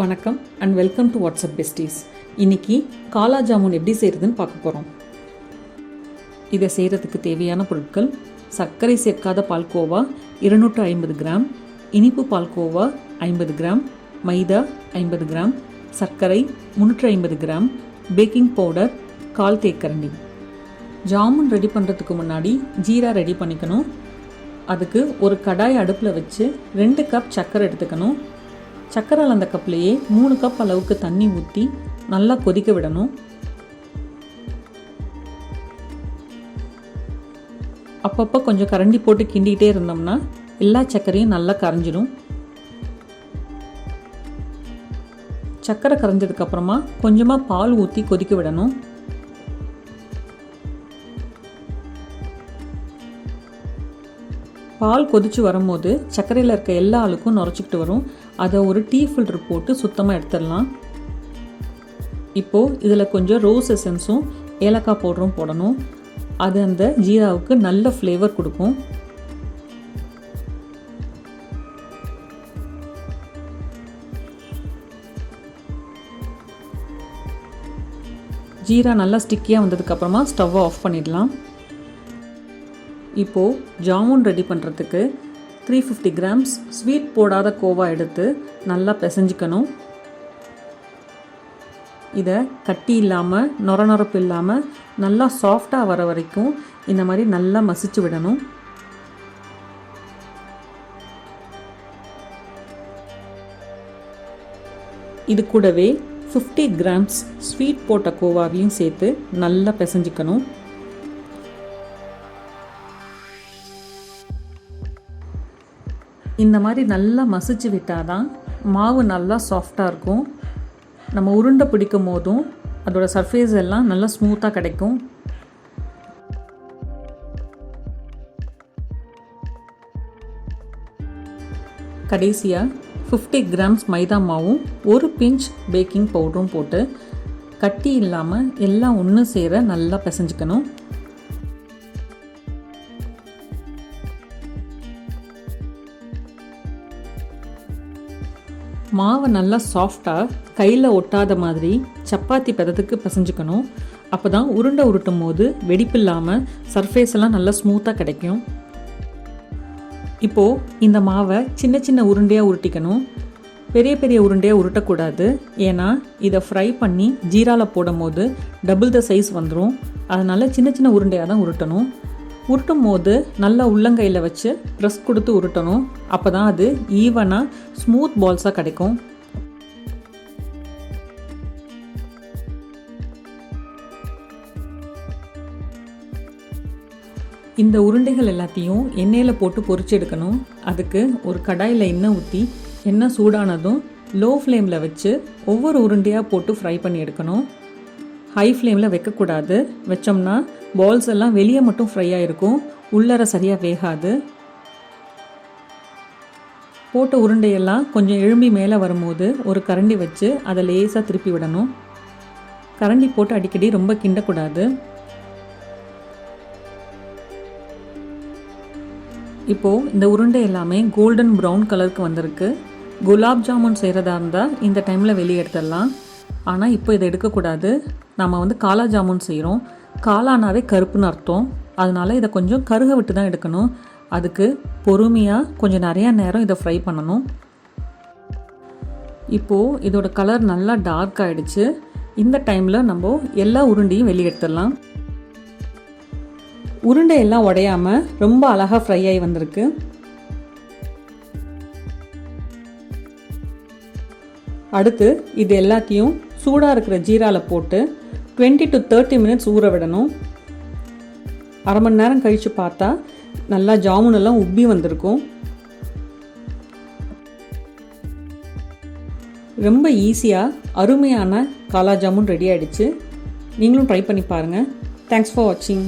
வணக்கம் and welcome to WhatsApp besties. இன்றைக்கி காலா ஜாமுன் எப்படி செய்கிறதுன்னு பார்க்க போகிறோம். இதை செய்கிறதுக்கு தேவையான பொருட்கள்: சர்க்கரை சேர்க்காத பால்கோவா 250 கிராம், இனிப்பு பால்கோவா 50 கிராம், மைதா 50 கிராம், சர்க்கரை 350 கிராம், பேக்கிங் பவுடர் 1/4 தேக்கரண்டி. ஜாமுன் ரெடி பண்ணுறதுக்கு முன்னாடி ஜீரா ரெடி பண்ணிக்கணும். அதுக்கு ஒரு கடாய் அடுப்பில் வச்சு 2 கப் சர்க்கரை எடுத்துக்கணும். சர்க்கரை அந்த கப்லேயே 3 கப் அளவுக்கு தண்ணி ஊற்றி நல்லா கொதிக்க விடணும். அப்பப்போ கொஞ்சம் கரண்டி போட்டு கிண்டிகிட்டே இருந்தோம்னா எல்லா சர்க்கரையும் நல்லா கரைஞ்சிடும். சர்க்கரை கரைஞ்சதுக்கப்புறமா கொஞ்சமாக பால் ஊற்றி கொதிக்க விடணும். பால் கொதிச்சு வரும்போது சர்க்கரையில் இருக்க எல்லா ஆளுக்கும் நுரைச்சிக்கிட்டு வரும். அதை ஒரு டீ ஃபில்டர் போட்டு சுத்தமாக எடுத்துடலாம். இப்போது இதில் கொஞ்சம் ரோஸ் எசன்ஸும் ஏலக்காய் பவுடரும் போடணும். அது அந்த ஜீராவுக்கு நல்ல ஃப்ளேவர் கொடுக்கும். ஜீரா நல்லா ஸ்டிக்கியாக வந்ததுக்கப்புறமா ஸ்டவ்வை ஆஃப் பண்ணிடலாம். இப்போது ஜாமுன் ரெடி பண்ணுறதுக்கு 350 கிராம்ஸ் ஸ்வீட் போடாத கோவா எடுத்து நல்லா பிசைஞ்சிக்கணும். இதை கட்டி இல்லாமல் நொரப்பு இல்லாமல் நல்லா சாஃப்டாக வர வரைக்கும் இந்த மாதிரி நல்லா மசிச்சு விடணும். இது கூடவே 50 கிராம்ஸ் ஸ்வீட் போட்ட கோவாவையும் சேர்த்து நல்லா பிசைஞ்சிக்கணும். இந்த மாதிரி நல்லா மசிச்சு விட்டால் தான் மாவு நல்லா சாஃப்டாக இருக்கும். நம்ம உருண்டை பிடிக்கும் போதும் அதோட சர்ஃபேஸ் எல்லாம் நல்லா ஸ்மூத்தாக கிடைக்கும். கடைசியாக 50 கிராம்ஸ் மைதா மாவும் ஒரு பிஞ்ச் பேக்கிங் பவுடரும் போட்டு கட்டி இல்லாமல் எல்லாம் ஒன்று சேர நல்லா பிசைஞ்சிக்கணும். மாவை நல்லா சாஃப்டாக கையில் ஒட்டாத மாதிரி சப்பாத்தி பதத்துக்கு பிசைஞ்சிக்கணும். அப்போ தான் உருண்டை உருட்டும் போது வெடிப்பு இல்லாமல் சர்ஃபேஸ் எல்லாம் நல்லா ஸ்மூத்தாக கிடைக்கும். இப்போது இந்த மாவை சின்ன சின்ன உருண்டையாக உருட்டிக்கணும். பெரிய பெரிய உருண்டையாக உருட்டக்கூடாது. ஏன்னா இதை ஃப்ரை பண்ணி ஜீராவில் போடும் போது டபுள் த சைஸ் வந்துடும். அதனால் சின்ன சின்ன உருண்டையாக தான் உருட்டணும். உருட்டும் போது நல்லா உள்ளங்கையில் வச்சு ப்ரெஸ் கொடுத்து உருட்டணும். அப்போ தான் அது ஈவனாக ஸ்மூத் பால்ஸாக கிடைக்கும். இந்த உருண்டைகள் எல்லாத்தையும் எண்ணெயில் போட்டு பொரிச்சு எடுக்கணும். அதுக்கு ஒரு கடாயில் எண்ணெய் ஊற்றி எண்ணெய் சூடானதும் லோ ஃப்ளேமில் வச்சு ஒவ்வொரு உருண்டையாக போட்டு ஃப்ரை பண்ணி எடுக்கணும். ஹை ஃப்ளேமில் வைக்கக்கூடாது. வச்சோம்னா பால்ஸ் எல்லாம் வெளியே மட்டும் ஃப்ரை ஆகிருக்கும், உள்ளர சரியாக வேகாது. போட்ட உருண்டையெல்லாம் கொஞ்சம் எழும்பி மேலே வரும்போது ஒரு கரண்டி வச்சு அதை லேசாக திருப்பி விடணும். கரண்டி போட்டு அடிக்கடி ரொம்ப கிண்டக்கூடாது. இப்போது இந்த உருண்டை எல்லாமே கோல்டன் ப்ரௌன் கலருக்கு வந்திருக்கு. குலாப் ஜாமுன் செய்கிறதா இருந்தால் இந்த டைமில் வெளியே எடுத்துடலாம். ஆனால் இப்போ இதை எடுக்கக்கூடாது. நம்ம காலா ஜாமுன் செய்கிறோம். காலானாவே கருப்புன்னு அர்த்தம். அதனால் இதை கொஞ்சம் கருக விட்டு தான் எடுக்கணும். அதுக்கு பொறுமையாக கொஞ்சம் நிறையா நேரம் இதை ஃப்ரை பண்ணணும். இப்போது இதோட கலர் நல்லா டார்க் ஆகிடுச்சு. இந்த டைமில் நம்ம எல்லா உருண்டையும் வெளியே எடுத்துடலாம். உருண்டை எல்லாம் உடையாமல் ரொம்ப அழகாக ஃப்ரை ஆகி வந்திருக்கு. அடுத்து இது எல்லாத்தையும் சூடாக இருக்கிற ஜீராவில் போட்டு 20 to 30 மினிட்ஸ் ஊற விடணும். அரை மணி நேரம் கழித்து பார்த்தா நல்லா ஜாமுன் எல்லாம் உப்பி வந்திருக்கும். ரொம்ப ஈஸியாக அருமையான காலா ஜாமுன் ரெடி ஆகிடுச்சு. நீங்களும் ட்ரை பண்ணி பாருங்கள். தேங்க்ஸ் ஃபார் வாட்சிங்.